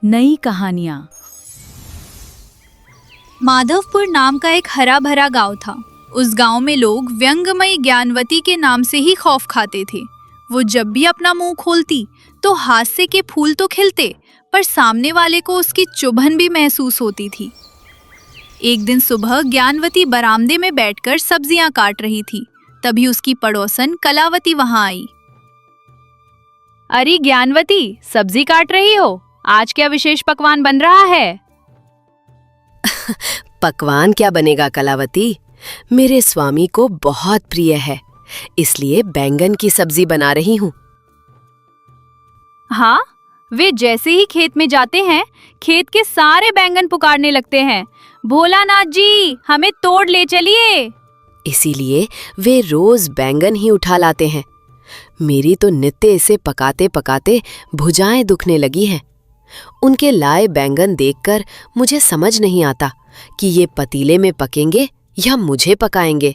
नई कहानियां। माधवपुर नाम का एक हरा भरा गांव था। उस गांव में लोग व्यंगमयी ज्ञानवती के नाम से ही खौफ खाते थे। वो जब भी अपना मुंह खोलती तो हास्य के फूल तो खिलते, पर सामने वाले को उसकी चुभन भी महसूस होती थी। एक दिन सुबह ज्ञानवती बरामदे में बैठकर सब्जियां काट रही थी। तभी उसकी पड़ोसन कलावती वहां आई। अरे ज्ञानवती, सब्जी काट रही हो? आज क्या विशेष पकवान बन रहा है? पकवान क्या बनेगा कलावती, मेरे स्वामी को बहुत प्रिय है, इसलिए बैंगन की सब्जी बना रही हूँ। हाँ, वे जैसे ही खेत में जाते हैं, खेत के सारे बैंगन पुकारने लगते हैं, भोलानाथ जी, हमें तोड़ ले चलिए। इसीलिए वे रोज बैंगन ही उठा लाते हैं। मेरी तो नित्य इसे पकाते पकाते भुजाएं दुखने लगी हैं। उनके लाए बैंगन देखकर मुझे समझ नहीं आता कि ये पतीले में पकेंगे या मुझे पकाएंगे।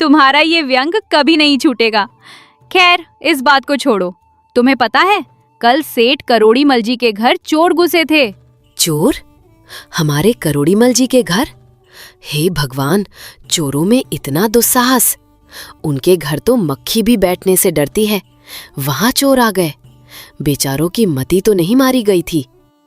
तुम्हारा ये व्यंग कभी नहीं छूटेगा। खैर, इस बात को छोड़ो। तुम्हें पता है, कल सेठ करोड़ीमल जी के घर चोर घुसे थे। चोर? हमारे करोड़ीमल जी के घर? हे भगवान, चोरों में इतना दुस्साहस! उनके घर तो मक्खी भी बैठने से डरती है, वहां चोर आ गए। बेचारों की मति तो नहीं मारी गई थी।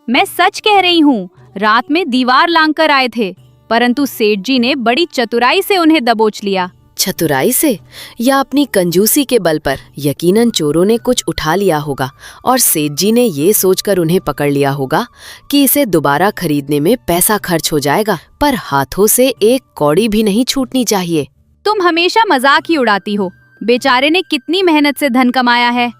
मैं सच कह रही हूँ, रात में दीवार लांघकर आए थे, परंतु सेठ जी ने बड़ी चतुराई से उन्हें दबोच लिया। चतुराई से या अपनी कंजूसी के बल पर? यकीनन चोरों ने कुछ उठा लिया होगा और सेठ जी ने ये सोचकर उन्हें पकड़ लिया होगा कि इसे दोबारा खरीदने में पैसा खर्च हो जाएगा, पर हाथों से एक कौड़ी भी नहीं छूटनी चाहिए। तुम हमेशा मजाक ही उड़ाती हो। बेचारे ने कितनी मेहनत से धन कमाया है।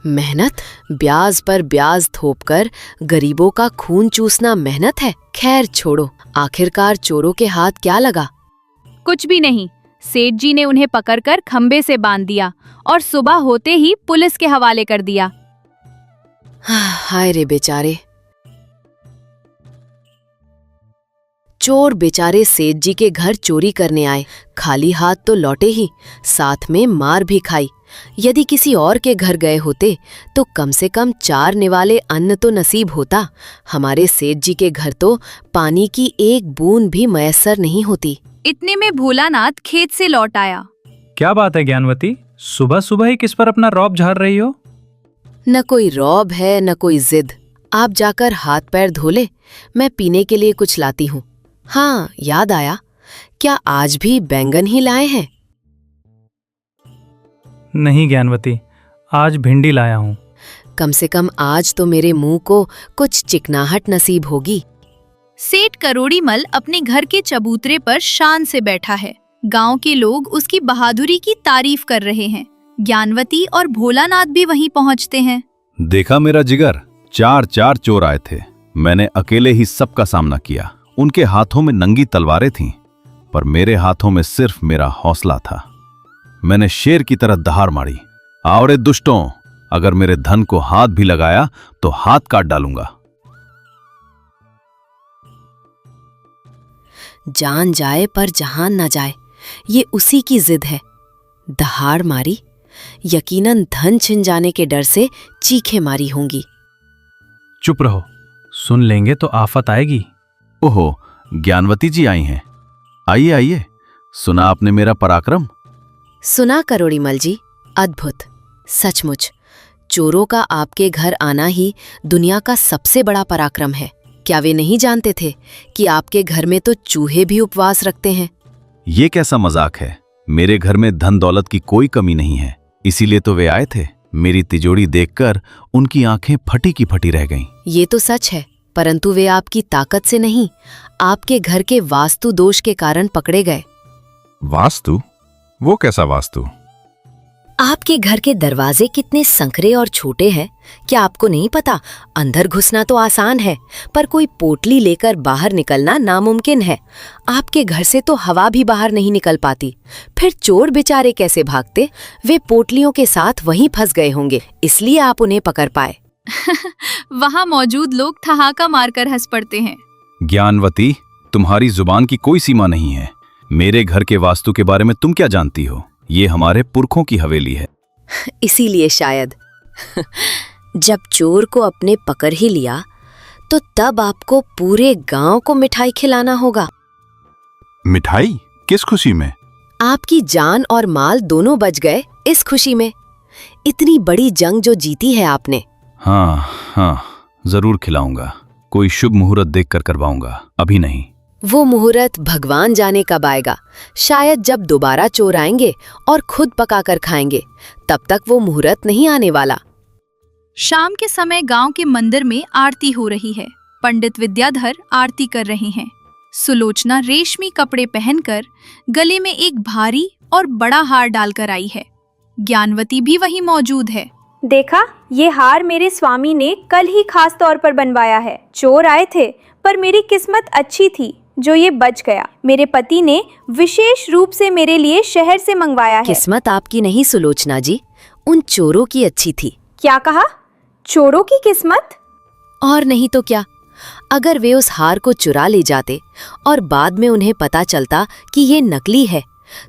मेहनत? ब्याज पर ब्याज थोपकर गरीबों का खून चूसना मेहनत है? खैर छोड़ो, आखिरकार चोरों के हाथ क्या लगा? कुछ भी नहीं। सेठ जी ने उन्हें पकड़कर खंबे से बांध दिया और सुबह होते ही पुलिस के हवाले कर दिया। हाय रे बेचारे! चोर बेचारे सेठ जी के घर चोरी करने आए, खाली हाथ तो लौटे ही, साथ में मार भी खाई। यदि किसी और के घर गए होते तो कम से कम 4 निवाले अन्न तो नसीब होता। हमारे सेठ जी के घर तो पानी की एक बूंद भी मयस्सर नहीं होती। इतने में भोलानाथ खेत से लौट आया। क्या बात है ज्ञानवती, सुबह सुबह ही किस पर अपना रौब झाड़ रही हो? न कोई रौब है न कोई जिद। आप जाकर हाथ पैर धो ले, मैं पीने के लिए कुछ लाती हूँ। हाँ, याद आया, क्या आज भी बैंगन ही लाए हैं? नहीं ज्ञानवती, आज भिंडी लाया हूँ। कम से कम आज तो मेरे मुंह को कुछ चिकनाहट नसीब होगी। सेठ करोड़ीमल अपने घर के चबूतरे पर शान से बैठा है। गांव के लोग उसकी बहादुरी की तारीफ कर रहे हैं। ज्ञानवती और भोलानाथ भी वहीं पहुंचते हैं। देखा मेरा जिगर, 4 चोर आए थे। मैंने अकेले ही सबका सामना किया। उनके हाथों में नंगी तलवारें थीं, पर मेरे हाथों में सिर्फ मेरा हौसला था। मैंने शेर की तरह दहाड़ मारी। आओ रे दुष्टों, अगर मेरे धन को हाथ भी लगाया तो हाथ काट डालूंगा। जान जाए पर जहान न जाए, ये उसी की जिद है। दहाड़ मारी, यकीनन धन छिन जाने के डर से चीखें मारी होंगी। चुप रहो, सुन लेंगे तो आफत आएगी। ओहो, ज्ञानवती जी आई हैं। आइए आइए, सुना आपने मेरा पराक्रम? सुना करोड़ीमल जी, अद्भुत। सचमुच चोरों का आपके घर आना ही दुनिया का सबसे बड़ा पराक्रम है। क्या वे नहीं जानते थे कि आपके घर में तो चूहे भी उपवास रखते हैं? ये कैसा मजाक है? मेरे घर में धन दौलत की कोई कमी नहीं है, इसीलिए तो वे आए थे। मेरी तिजोरी देखकर उनकी आंखें फटी की फटी रह गईं। ये तो सच है, परंतु वे आपकी ताकत से नहीं, आपके घर के वास्तु दोष के कारण पकड़े गए। वास्तु? वो कैसा वास्तु? आपके घर के दरवाजे कितने संकरे और छोटे हैं, क्या आपको नहीं पता? अंदर घुसना तो आसान है, पर कोई पोटली लेकर बाहर निकलना नामुमकिन है। आपके घर से तो हवा भी बाहर नहीं निकल पाती। फिर चोर बेचारे कैसे भागते? वे पोटलियों के साथ वहीं फंस गए होंगे, इसलिए आप उन्हें पकड़ पाए। वहां मौजूद लोग ठहाका मारकर हंस पड़ते हैं। ज्ञानवती, तुम्हारी जुबान की कोई सीमा नहीं है। मेरे घर के वास्तु के बारे में तुम क्या जानती हो? ये हमारे पुरखों की हवेली है। इसीलिए शायद। जब चोर को अपने पकड़ ही लिया तो तब आपको पूरे गांव को मिठाई खिलाना होगा। मिठाई? किस खुशी में? आपकी जान और माल दोनों बच गए इस खुशी में। इतनी बड़ी जंग जो जीती है आपने। हाँ, जरूर खिलाऊंगा। कोई शुभ मुहूर्त देखकर करवाऊंगा, अभी नहीं। वो मुहूर्त भगवान जाने कब आएगा। शायद जब दोबारा चोर आएंगे और खुद पकाकर खाएंगे, तब तक वो मुहूर्त नहीं आने वाला। शाम के समय गांव के मंदिर में आरती हो रही है। पंडित विद्याधर आरती कर रहे हैं। सुलोचना रेशमी कपड़े पहनकर गले में एक भारी और बड़ा हार डालकर आई है। ज्ञानवती भी वहीं मौजूद है। देखा, ये हार मेरे स्वामी ने कल ही खास तौर पर बनवाया है। चोर आए थे पर मेरी किस्मत अच्छी थी जो ये बच गया। मेरे पति ने विशेष रूप से मेरे लिए शहर से मंगवाया है। किस्मत आपकी नहीं सुलोचना जी, उन चोरों की अच्छी थी। क्या कहा? चोरों की किस्मत? और नहीं तो क्या। अगर वे उस हार को चुरा ले जाते और बाद में उन्हें पता चलता कि ये नकली है,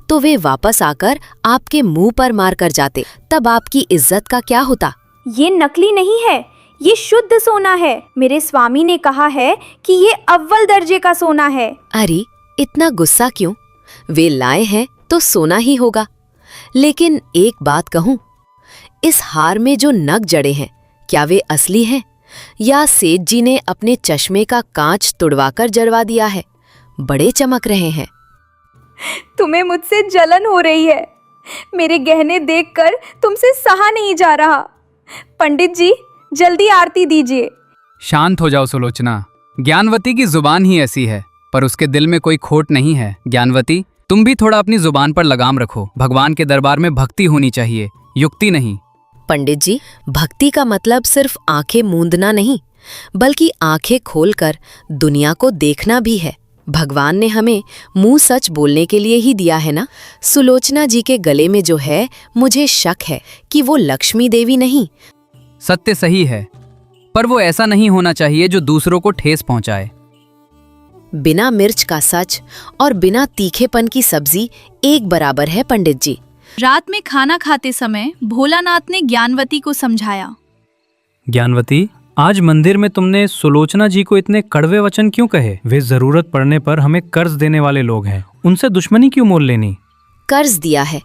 तो वे वापस आकर आपके मुंह पर मार कर जाते। तब आपकी इज्जत का क्या होता? ये नकली नहीं है, ये शुद्ध सोना है। मेरे स्वामी ने कहा है कि ये अव्वल दर्जे का सोना है। अरे इतना गुस्सा क्यों? वे लाए हैं तो सोना ही होगा। लेकिन एक बात कहूं, इस हार में जो नग जड़े हैं, क्या वे असली हैं या सेठ जी ने अपने चश्मे का कांच तुड़वाकर जड़वा दिया है? बड़े चमक रहे हैं। तुम्हें मुझसे जलन हो रही है। मेरे गहने देखकर तुमसे सहा नहीं जा रहा। पंडित जी, जल्दी आरती दीजिए। शांत हो जाओ सुलोचना। ज्ञानवती की जुबान ही ऐसी है, पर उसके दिल में कोई खोट नहीं है। ज्ञानवती, तुम भी थोड़ा अपनी जुबान पर लगाम रखो। भगवान के दरबार में भक्ति होनी चाहिए, युक्ति नहीं। पंडित जी, भक्ति का मतलब सिर्फ आंखें मूंदना नहीं, बल्कि आंखें खोलकर दुनिया को देखना भी है। भगवान ने हमें मुंह सच बोलने के लिए ही दिया है ना। सुलोचना जी के गले में जो है, मुझे शक है कि वो लक्ष्मी देवी नहीं। सत्य सही है, पर वो ऐसा नहीं होना चाहिए जो दूसरों को ठेस पहुंचाए। बिना मिर्च का सच और बिना तीखेपन की सब्जी एक बराबर है पंडित जी। रात में खाना खाते समय भोलानाथ ने ज्ञानवती को समझाया। ज्ञानवती, आज मंदिर में तुमने सुलोचना जी को इतने कड़वे वचन क्यों कहे? वे जरूरत पड़ने पर हमें कर्ज देने वाले लोग हैं, उनसे दुश्मनी क्यों मोल लेनी? कर्ज दिया है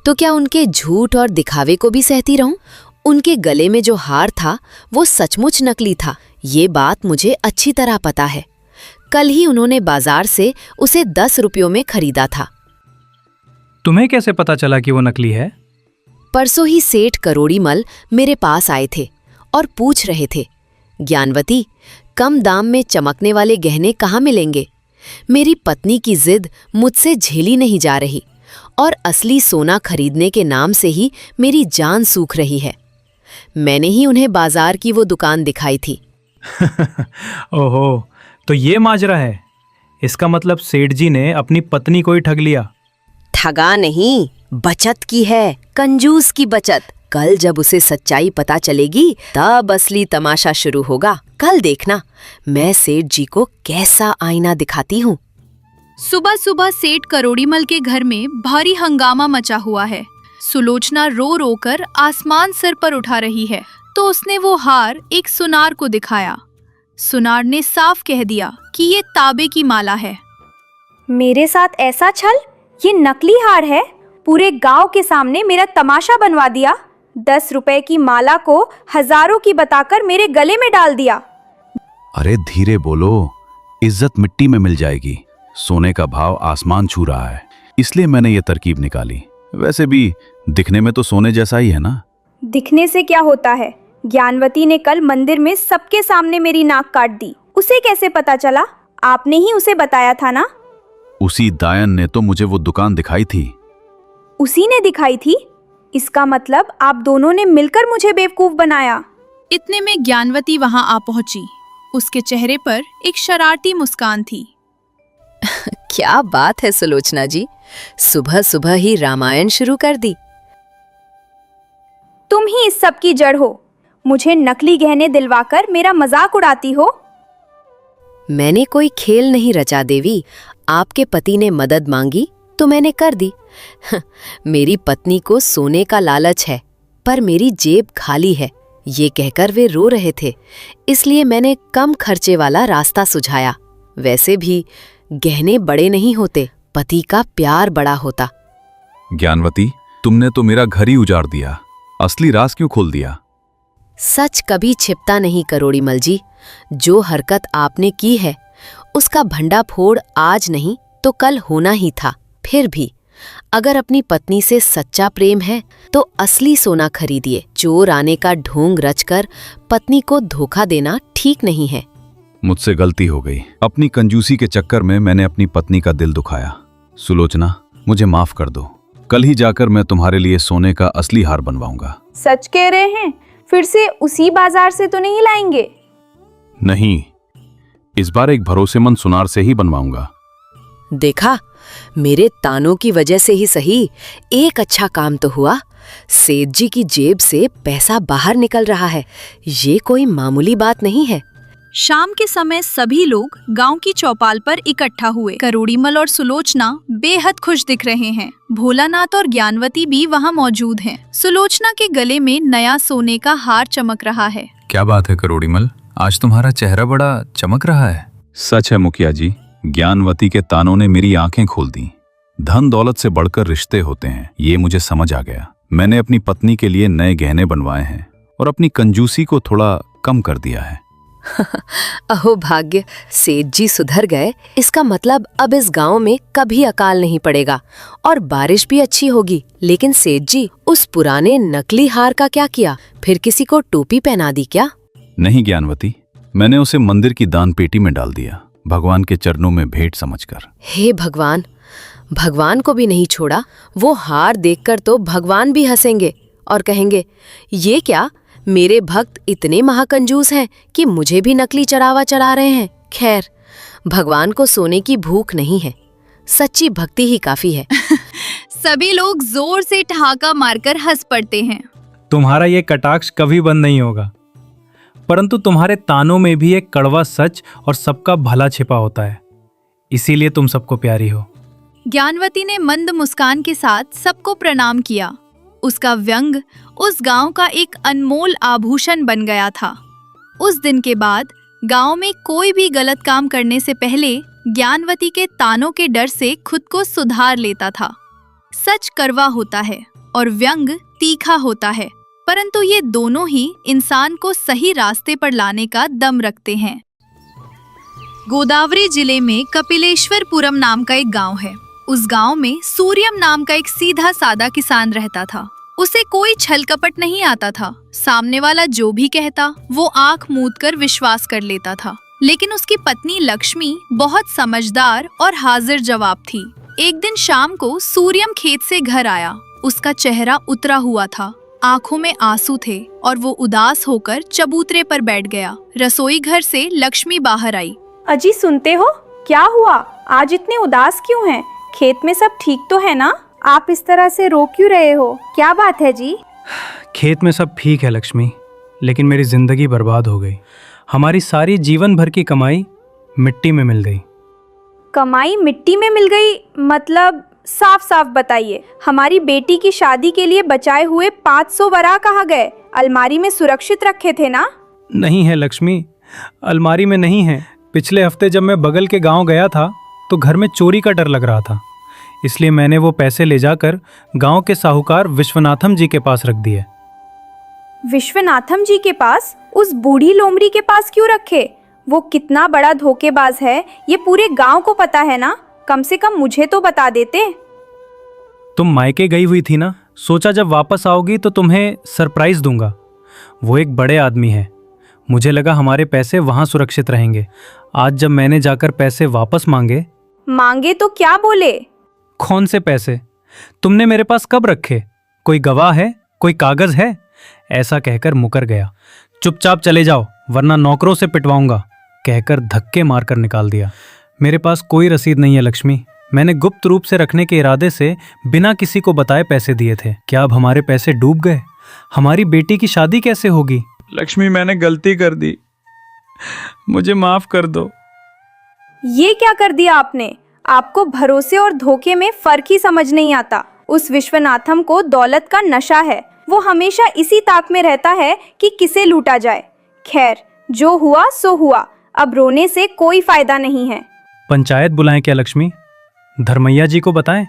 तो क्या उनके झूठ और दिखावे को भी सहती रहूं? उनके गले में जो हार था वो सचमुच नकली था, ये बात मुझे अच्छी तरह पता है। कल ही उन्होंने बाजार से उसे 10 रुपयों में खरीदा था। तुम्हें कैसे पता चला कि वो नकली है? परसों ही सेठ करोड़ीमल मेरे पास आए थे और पूछ रहे थे, ज्ञानवती, कम दाम में चमकने वाले गहने कहाँ मिलेंगे? मेरी पत्नी की जिद मुझसे झेली नहीं जा रही और असली सोना खरीदने के नाम से ही मेरी जान सूख रही है। मैंने ही उन्हें बाजार की वो दुकान दिखाई थी। ओहो, तो ये माजरा है। इसका मतलब सेठ जी ने अपनी पत्नी को ही ठग लिया। ठगा नहीं, बचत की है, कंजूस की बचत। कल जब उसे सच्चाई पता चलेगी तब असली तमाशा शुरू होगा। कल देखना, मैं सेठ जी को कैसा आईना दिखाती हूँ। सुबह सुबह सेठ करोड़ीमल के घर में भारी हंगामा मचा हुआ है। सुलोचना रो रो कर आसमान सिर पर उठा रही है, तो उसने वो हार एक सुनार को दिखाया। सुनार ने साफ कह दिया कि ये तांबे की माला है। मेरे साथ ऐसा छल? ये नकली हार है। पूरे गांव के सामने मेरा तमाशा बनवा दिया। 10 रुपए की माला को हजारों की बताकर मेरे गले में डाल दिया। अरे धीरे बोलो, इज्जत मिट्टी में मिल जाएगी। सोने का भाव आसमान छू रहा है, इसलिए मैंने ये तरकीब निकाली। वैसे भी दिखने में तो सोने जैसा ही है ना। दिखने से क्या होता है? ज्ञानवती ने कल मंदिर में सबके सामने मेरी नाक काट दी। उसे कैसे पता चला? आपने ही उसे बताया था ना। उसी दायन ने तो मुझे वो दुकान दिखाई थी। उसी ने दिखाई थी? इसका मतलब आप दोनों ने मिलकर मुझे बेवकूफ बनाया। इतने में ज्ञानवती वहां आ पहुंची। उसके चेहरे पर एक शरारती मुस्कान थी। क्या बात है सुलोचना जी, सुबह सुबह ही रामायण शुरू कर दी। तुम ही इस सब की जड़ हो। मुझे नकली गहने दिलवाकर मेरा मजाक उड़ाती हो। मैंने कोई खेल नहीं रचा देवी। आपके पति ने मदद मांगी तो मैंने कर दी। मेरी पत्नी को सोने का लालच है, पर मेरी जेब खाली है। ये कहकर वे रो रहे थे, इसलिए मैंने कम खर्चे वाला रास्ता सुझाया। वैसे भी गहने बड़े नहीं होते, पति का प्यार बड़ा होता। ज्ञानवती, तुमने तो मेरा घर ही उजाड़ दिया। असली राज क्यों खोल दिया? सच कभी छिपता नहीं करोड़ीमल जी। जो हरकत आपने की है उसका भंडाफोड़ आज नहीं तो कल होना ही था। फिर भी अगर अपनी पत्नी से सच्चा प्रेम है तो असली सोना खरीदिए। चोर आने का ढोंग रचकर पत्नी को धोखा देना ठीक नहीं है। मुझसे गलती हो गई। अपनी कंजूसी के चक्कर में मैंने अपनी पत्नी का दिल दुखाया। सुलोचना, मुझे माफ कर दो। कल ही जाकर मैं तुम्हारे लिए सोने का असली हार बनवाऊंगा। सच कह रहे हैं? फिर से उसी बाजार से तो नहीं लाएंगे? नहीं, इस बार एक भरोसेमंद सुनार से ही बनवाऊंगा। देखा, मेरे तानों की वजह से ही सही, एक अच्छा काम तो हुआ। सेठ जी की जेब से पैसा बाहर निकल रहा है। ये कोई मामूली बात नहीं है। शाम के समय सभी लोग गांव की चौपाल पर इकट्ठा हुए। करोड़ीमल और सुलोचना बेहद खुश दिख रहे हैं। भोलानाथ और ज्ञानवती भी वहां मौजूद हैं। सुलोचना के गले में नया सोने का हार चमक रहा है। क्या बात है करोड़ीमल, आज तुम्हारा चेहरा बड़ा चमक रहा है। सच है मुखिया जी, ज्ञानवती के तानों ने मेरी आंखें खोल दी। धन दौलत से बढ़कर रिश्ते होते हैं, ये मुझे समझ आ गया। मैंने अपनी पत्नी के लिए नए गहने बनवाए हैं और अपनी कंजूसी को थोड़ा कम कर दिया है। अहो भाग्य, सेठ जी सुधर गए। इसका मतलब अब इस गांव में कभी अकाल नहीं पड़ेगा और बारिश भी अच्छी होगी। लेकिन सेठ जी, उस पुराने नकली हार का क्या किया? फिर किसी को टोपी पहना दी क्या? नहीं ज्ञानवती, मैंने उसे मंदिर की दान पेटी में डाल दिया, भगवान के चरणों में भेंट समझकर। हे भगवान, भगवान को भी नहीं छोड़ा। वो हार देखकर तो भगवान भी हंसेंगे और कहेंगे, ये क्या, मेरे भक्त इतने महाकंजूस हैं कि मुझे भी नकली चढ़ावा चढ़ा रहे हैं। खैर, भगवान को सोने की भूख नहीं है, सच्ची भक्ति ही काफी है। सभी लोग जोर से ठहाका मारकर हंस पड़ते हैं। तुम्हारा ये कटाक्ष कभी बंद नहीं होगा, परंतु तुम्हारे तानों में भी एक कड़वा सच और सबका भला छिपा होता है, इसीलिए तुम सबको प्यारी हो। ज्ञानवती ने मंद मुस्कान के साथ सबको प्रणाम किया। उसका व्यंग उस गांव का एक अनमोल आभूषण बन गया था। उस दिन के बाद गांव में कोई भी गलत काम करने से पहले ज्ञानवती के तानों के डर से खुद को सुधार लेता था। सच कड़वा होता है और व्यंग तीखा होता है, परंतु ये दोनों ही इंसान को सही रास्ते पर लाने का दम रखते हैं। गोदावरी जिले में कपिलेश्वरपुरम नाम का एक गांव है। उस गांव में सूर्यम नाम का एक सीधा सादा किसान रहता था। उसे कोई छल कपट नहीं आता था। सामने वाला जो भी कहता वो आंख मूंद कर विश्वास कर लेता था। लेकिन उसकी पत्नी लक्ष्मी बहुत समझदार और हाजिर जवाब थी। एक दिन शाम को सूर्यम खेत से घर आया। उसका चेहरा उतरा हुआ था, आंखों में आंसू थे और वो उदास होकर चबूतरे पर बैठ गया। रसोई घर से लक्ष्मी बाहर आई। अजी, सुनते हो? क्या हुआ? आज इतने उदास क्यों हैं? खेत में सब ठीक तो है ना? आप इस तरह से रो क्यों रहे हो? क्या बात है जी? खेत में सब ठीक है लक्ष्मी, लेकिन मेरी जिंदगी बर्बाद हो गई। हमारी सारी जीवन भर की कमाई मिट्टी में मिल गई। कमाई मिट्टी में मिल गई? मतलब साफ साफ बताइए। हमारी बेटी की शादी के लिए बचाए हुए 500 वरा कहाँ गए? अलमारी में सुरक्षित रखे थे ना? नहीं है लक्ष्मी, अलमारी में नहीं है। पिछले हफ्ते जब मैं बगल के गांव गया था तो घर में चोरी का डर लग रहा था, इसलिए मैंने वो पैसे ले जाकर गांव के साहूकार विश्वनाथम जी के पास रख दिए। विश्वनाथम जी के पास? उस बूढ़ी लोमड़ी के पास क्यों रखे? वो कितना बड़ा धोखेबाज है, ये पूरे गांव को पता है ना? कम से कम मुझे तो बता देते। तुम मायके गई हुई थी ना, सोचा जब वापस आओगी तो तुम्हें सरप्राइज दूंगा। वो एक बड़े आदमी है, मुझे लगा हमारे पैसे वहां सुरक्षित रहेंगे। आज जब मैंने जाकर पैसे वापस मांगे तो क्या बोले? कौन से पैसे? तुमने मेरे पास कब रखे? कोई गवाह है? कोई कागज है? ऐसा कहकर मुकर गया। चुपचाप चले जाओ वरना नौकरों से पिटवाऊंगा, कहकर धक्के मारकर निकाल दिया। मेरे पास कोई रसीद नहीं है लक्ष्मी, मैंने गुप्त रूप से रखने के इरादे से बिना किसी को बताए पैसे दिए थे। क्या अब हमारे पैसे डूब गए? हमारी बेटी की शादी कैसे होगी? लक्ष्मी, मैंने गलती कर दी, मुझे माफ कर दो। ये क्या कर दिया आपने? आपको भरोसे और धोखे में फर्क ही समझ नहीं आता। उस विश्वनाथम को दौलत का नशा है। वो हमेशा इसी ताक में रहता है कि किसे लूटा जाए। खैर, जो हुआ सो हुआ, अब रोने से कोई फायदा नहीं है। पंचायत बुलाएं क्या लक्ष्मी? धर्मैया जी को बताएं?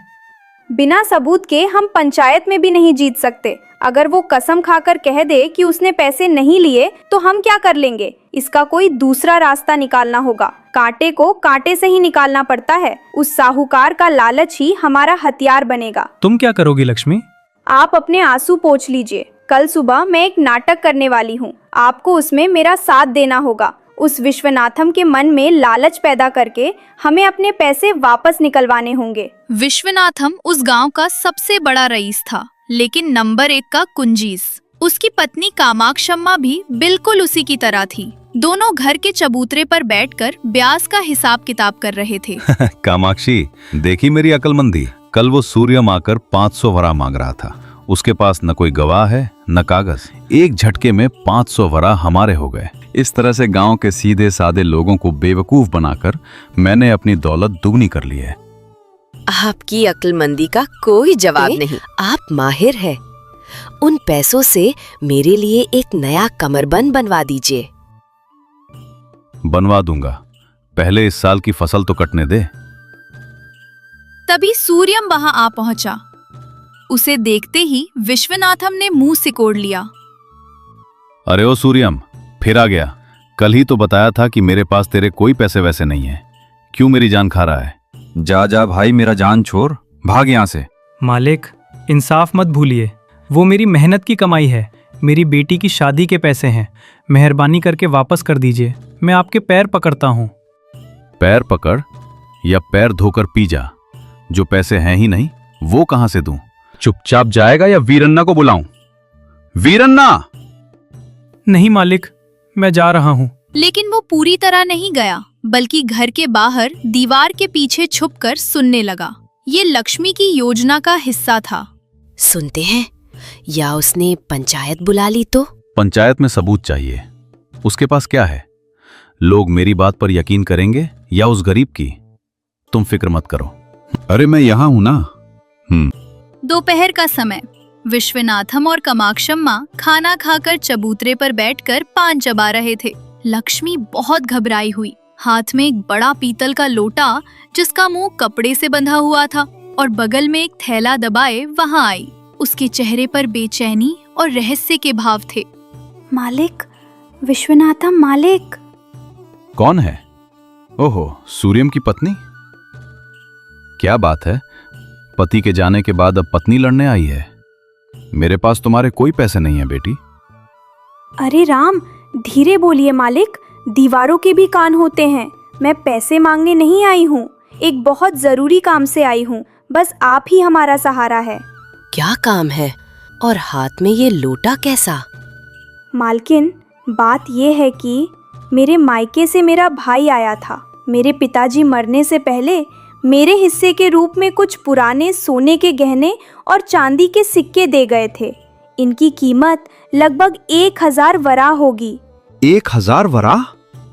बिना सबूत के हम पंचायत में भी नहीं जीत सकते। अगर वो कसम खाकर कह दे कि उसने पैसे नहीं लिए तो हम क्या कर लेंगे? इसका कोई दूसरा रास्ता निकालना होगा। कांटे को कांटे से ही निकालना पड़ता है। उस साहूकार का लालच ही हमारा हथियार बनेगा। तुम क्या करोगी लक्ष्मी? आप अपने आंसू पोंछ लीजिए। कल सुबह मैं एक नाटक करने वाली हूँ। आपको उसमें मेरा साथ देना होगा। उस विश्वनाथम के मन में लालच पैदा करके हमें अपने पैसे वापस निकलवाने होंगे। विश्वनाथम उस गांव का सबसे बड़ा रईस था, लेकिन नंबर 1 का कुंजीस। उसकी पत्नी कामाक्षम्मा भी बिल्कुल उसी की तरह थी। दोनों घर के चबूतरे पर बैठकर ब्याज का हिसाब किताब कर रहे थे। कामाक्षी, देखी मेरी अक्लमंदी। कल वो सूर्यम आकर 500 वरा मांग रहा था। उसके पास न कोई गवाह है न कागज। एक झटके में 500 वरा हमारे हो गए। इस तरह से गांव के सीधे सादे लोगों को बेवकूफ बनाकर मैंने अपनी दौलत दुगनी कर ली है। आपकी अक्लमंदी का कोई जवाब नहीं। आप माहिर है। उन पैसों से मेरे लिए एक नया कमरबंद बनवा दीजिए। बनवा दूंगा, पहले इस साल की फसल तो कटने दे। तभी सूर्यम वहां आ पहुंचा। उसे देखते ही विश्वनाथम ने मुंह सिकोड़ लिया। अरे ओ सूर्यम, फिर आ गया। कल ही तो बताया था कि मेरे पास तेरे कोई पैसे वैसे नहीं है। क्यों मेरी जान खा रहा है? जा जा भाई, मेरा जान छोड़, भाग यहाँ से। मालिक, इंसाफ मत भूलिए। वो मेरी मेहनत की कमाई है। मेरी बेटी की शादी के पैसे हैं। मेहरबानी करके वापस कर दीजिए। मैं आपके पैर पकड़ता हूँ। पैर पकड़ या पैर धोकर पी जा। जो पैसे हैं ही नहीं वो कहां से दूं? चुपचाप जाएगा या वीरन्ना को बुलाऊं? वीरन्ना! नहीं मालिक, मैं जा रहा हूँ। लेकिन वो पूरी तरह नहीं गया, बल्कि घर के बाहर दीवार के पीछे छुपकर सुनने लगा। ये लक्ष्मी की योजना का हिस्सा था। सुनते हैं, या उसने पंचायत बुला ली तो? पंचायत में सबूत चाहिए। उसके पास क्या है? लोग मेरी बात पर यकीन करेंगे या उस गरीब की? तुम फिक्र मत करो। अरे मैं यहां हूं ना। दोपहर का समय। विश्वनाथम और कामाक्षम्मा खाना खाकर चबूतरे पर बैठकर पान चबा रहे थे। लक्ष्मी बहुत घबराई हुई। हाथ में एक बड़ा पीतल का लोटा जिसका मुंह कपड़े से बंधा हुआ था और बगल में एक थैला दबाए वहां आई। उसके चेहरे पर बेचैनी और रहस्य के भाव थे। मालिक, विश्वनाथम मालिक। कौन है? ओहो, सूर्यम की पत्नी। क्या बात है? पति के जाने के बाद अब पत्नी लड़ने आई है। मेरे पास तुम्हारे कोई पैसे नहीं है बेटी। अरे राम, धीरे बोलिए मालिक। दीवारों के भी कान होते हैं। मैं पैसे मांगने नहीं आई हूँ। एक बहुत जरूरी काम से आई हूँ। बस आप ही हमारा सहारा है। क्या काम है? और हाथ में ये लोटा कैसा? मालकिन, बात ये है कि मेरे मायके से मेरा भाई आया था। मेरे पिताजी मरने से पहले मेरे हिस्से के रूप में कुछ पुराने सोने के गहने और चांदी के सिक्के दे गए थे। इनकी कीमत लगभग 1000 वरा होगी। 1000 वरा?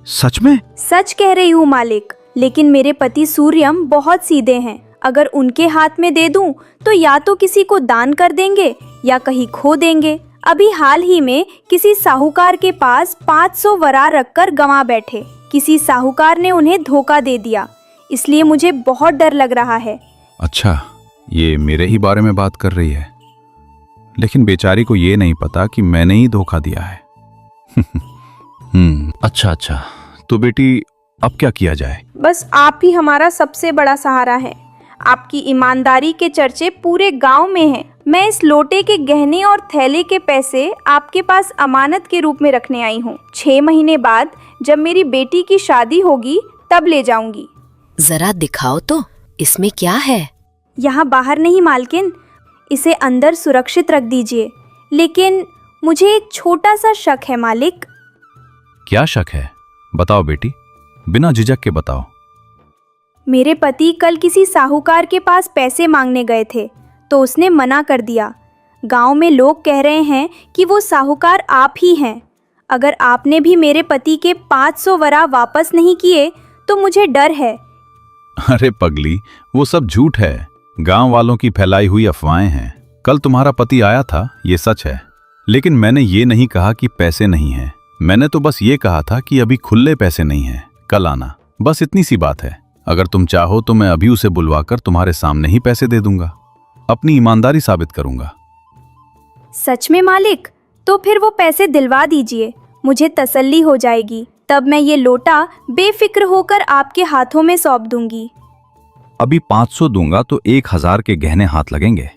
सच में? सच कह रही हूँ मालिक। लेकिन मेरे पति सूर्यम बहुत सीधे हैं। अगर उनके हाथ में दे दूं तो या तो किसी को दान कर देंगे या कहीं खो देंगे। अभी हाल ही में किसी साहूकार के पास 500 वरा रखकर गंवा बैठे। किसी साहूकार ने उन्हें धोखा दे दिया। इसलिए मुझे बहुत डर लग रहा है। अच्छा, ये मेरे ही बारे में बात कर रही है। लेकिन बेचारी को ये नहीं पता कि मैंने ही धोखा दिया है। अच्छा, तो बेटी अब क्या किया जाए? बस आप ही हमारा सबसे बड़ा सहारा है। आपकी ईमानदारी के चर्चे पूरे गांव में हैं। मैं इस लोटे के गहने और थैले के पैसे आपके पास अमानत के रूप में रखने आई हूँ। 6 महीने बाद जब मेरी बेटी की शादी होगी तब ले जाऊंगी। जरा दिखाओ तो, इसमें क्या है? यहाँ बाहर नहीं मालकिन, इसे अंदर सुरक्षित रख दीजिए। लेकिन मुझे एक छोटा सा शक है मालिक। क्या शक है? बताओ बेटी, बिना झिझक के बताओ। मेरे पति कल किसी साहूकार के पास पैसे मांगने गए थे तो उसने मना कर दिया। गांव में लोग कह रहे हैं कि वो साहूकार आप ही हैं। अगर आपने भी मेरे पति के 500 वरा वापस नहीं किए तो मुझे डर है। अरे पगली, वो सब झूठ है। गांव वालों की फैलाई हुई अफवाहें हैं। कल तुम्हारा पति आया था, ये सच है, लेकिन मैंने ये नहीं कहा कि पैसे नहीं हैं। मैंने तो बस ये कहा था कि अभी खुले पैसे नहीं हैं, कल आना, बस इतनी सी बात है। अगर तुम चाहो तो मैं अभी उसे बुलवाकर तुम्हारे सामने ही पैसे दे दूंगा, अपनी ईमानदारी साबित करूंगा। सच में मालिक? तो फिर वो पैसे दिलवा दीजिए, मुझे तसल्ली हो जाएगी। तब मैं ये लोटा बेफिक्र होकर आपके हाथों में सौंप दूंगी। अभी 500 दूंगा तो 1000 के गहने हाथ लगेंगे।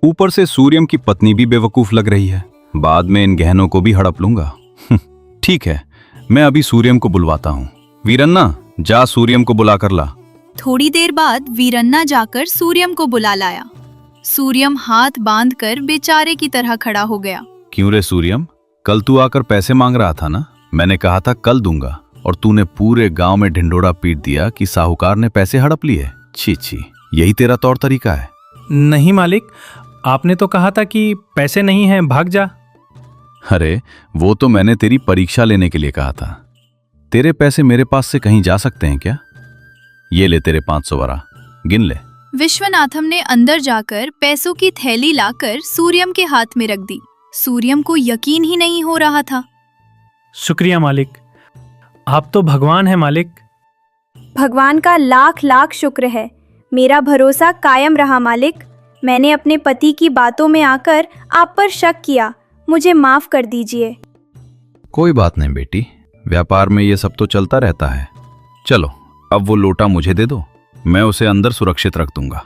ऊपर से सूर्यम की पत्नी भी बेवकूफ लग रही है, बाद में इन गहनों को भी हड़प लूंगा। ठीक है, मैं अभी सूर्यम को बुलवाता हूँ। वीरन्ना, जा सूर्यम को बुला कर ला। थोड़ी देर बाद वीरन्ना जाकर सूर्यम को बुला लाया। सूर्यम हाथ बांधकर बेचारे की तरह खड़ा हो गया। क्यों रे सूर्यम, कल तू आकर पैसे मांग रहा था ना? मैंने कहा था कल दूंगा, और तूने पूरे गांव में ढिंडोरा पीट दिया कि साहूकार ने पैसे हड़प लिए। छी छी, यही तेरा तौर तरीका है? नहीं मालिक, आपने तो कहा था कि पैसे नहीं हैं, भाग जा। अरे वो तो मैंने तेरी परीक्षा लेने के लिए कहा था। तेरे पैसे मेरे पास से कहीं जा सकते हैं क्या? ये ले तेरे 500 वरा, गिन ले। विश्वनाथम ने अंदर जाकर पैसों की थैली लाकर सूर्यम के हाथ में रख दी। सूर्यम को यकीन ही नहीं हो रहा था। शुक्रिया मालिक, आप तो भगवान हैं मालिक। भगवान का लाख लाख शुक्र है, मेरा भरोसा कायम रहा मालिक। मैंने अपने पति की बातों में आकर आप पर शक किया, मुझे माफ कर दीजिए। कोई बात नहीं बेटी, व्यापार में ये सब तो चलता रहता है। चलो अब वो लोटा मुझे दे दो, मैं उसे अंदर सुरक्षित रख दूंगा।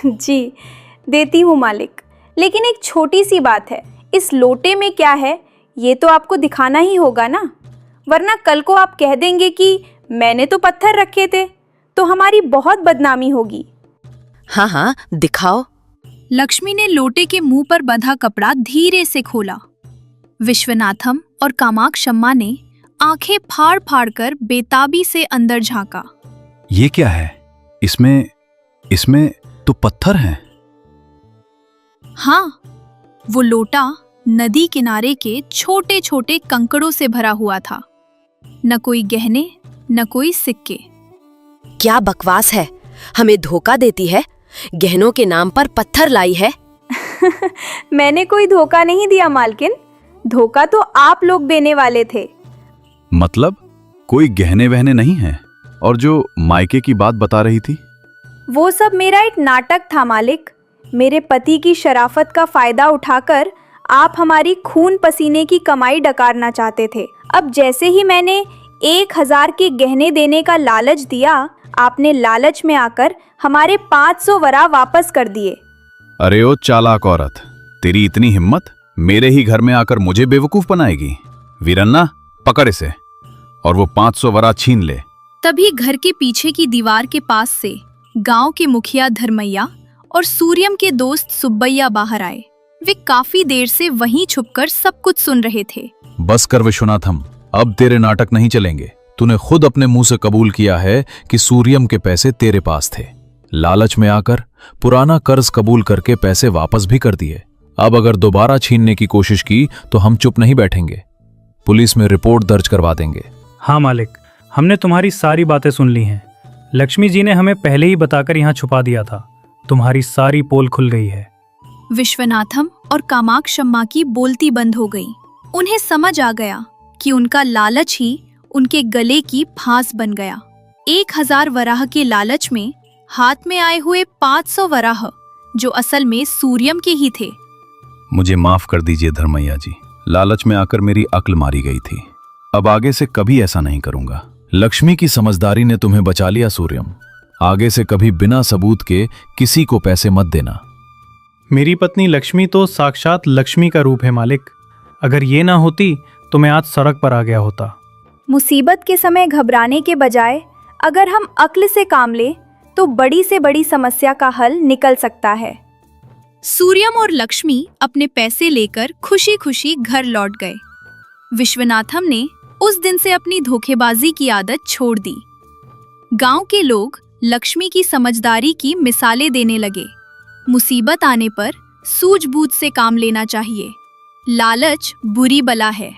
जी देती हूँ मालिक, लेकिन एक छोटी सी बात है, इस लोटे में क्या है ये तो आपको दिखाना ही होगा ना, वरना कल को आप कह देंगे कि मैंने तो पत्थर रखे थे, तो हमारी बहुत बदनामी होगी। हाँ हाँ, दिखाओ। लक्ष्मी ने लोटे के मुंह पर बंधा कपड़ा धीरे से खोला। विश्वनाथम और कामाक्षम्मा ने आंखें फाड़ फाड़ कर बेताबी से अंदर झांका। ये क्या है? इसमें तो पत्थर हैं। हाँ, वो लोटा नदी किनारे के छोटे छोटे कंकड़ों से भरा हुआ था। न कोई गहने, न कोई सिक्के। क्या बकवास है, हमें धोखा देती है, गहनों के नाम पर पत्थर लाई है। मैंने कोई धोखा नहीं दिया मालकिन, धोखा तो आप लोग देने वाले थे। मतलब कोई गहने वहने नहीं है? और जो मायके की बात बता रही थी? वो सब मेरा एक नाटक था मालिक। मेरे पति की शराफत का फायदा उठाकर आप हमारी खून पसीने की कमाई डकारना चाहते थे। अब जैसे ही मैंने 1000 के गहने देने का लालच दिया, आपने लालच में आकर हमारे 500 वरा वापस कर दिए। अरे ओ चालाक औरत, तेरी इतनी हिम्मत, मेरे ही घर में आकर मुझे बेवकूफ बनाएगी। वीरन्ना, पकड़ इसे और वो 500 वरा छीन ले। तभी घर के पीछे की दीवार के पास से गांव के मुखिया धर्मैया और सूर्यम के दोस्त सुब्बैया बाहर आए। वे काफी देर से वहीं छुपकर सब कुछ सुन रहे थे। बस कर विश्वनाथम, अब तेरे नाटक नहीं चलेंगे। तूने खुद अपने मुंह से कबूल किया है कि सूर्यम के पैसे तेरे पास थे। लालच में आकर पुराना कर्ज कबूल करके पैसे वापस भी कर दिए। अब अगर दोबारा छीनने की कोशिश की तो हम चुप नहीं बैठेंगे, पुलिस में रिपोर्ट दर्ज करवा देंगे। हाँ मालिक, हमने तुम्हारी सारी बातें सुन ली हैं। लक्ष्मी जी ने हमें पहले ही बताकर यहाँ छुपा दिया था। तुम्हारी सारी पोल खुल गई है। विश्वनाथम और कामाक्षम्मा की बोलती बंद हो गई। उन्हें समझ आ गया कि उनका लालच ही उनके गले की फांस बन गया। 1000 वराह के लालच में हाथ में आए हुए 500 वराह जो असल में सूर्यम के ही थे। मुझे माफ कर दीजिए धर्मैया जी, लालच में आकर मेरी अक्ल मारी गई थी। अब आगे से कभी ऐसा नहीं करूंगा। लक्ष्मी की समझदारी ने तुम्हें बचा लिया सूर्यम। आगे से कभी बिना सबूत के किसी को पैसे मत देना। मेरी पत्नी लक्ष्मी तो साक्षात लक्ष्मी का रूप है मालिक। अगर ये ना होती तो मैं आज सड़क पर आ गया होता। मुसीबत के समय घबराने के बजाय अगर हम अक्ल से काम लें तो बड़ी से बड़ी समस्या का हल निकल सकता है। सूर्यम और लक्ष्मी अपने पैसे लेकर खुशी खुशी घर लौट गए। विश्वनाथम ने उस दिन से अपनी धोखेबाजी की आदत छोड़ दी। गांव के लोग लक्ष्मी की समझदारी की मिसालें देने लगे। मुसीबत आने पर सूझबूझ से काम लेना चाहिए। लालच बुरी बला है।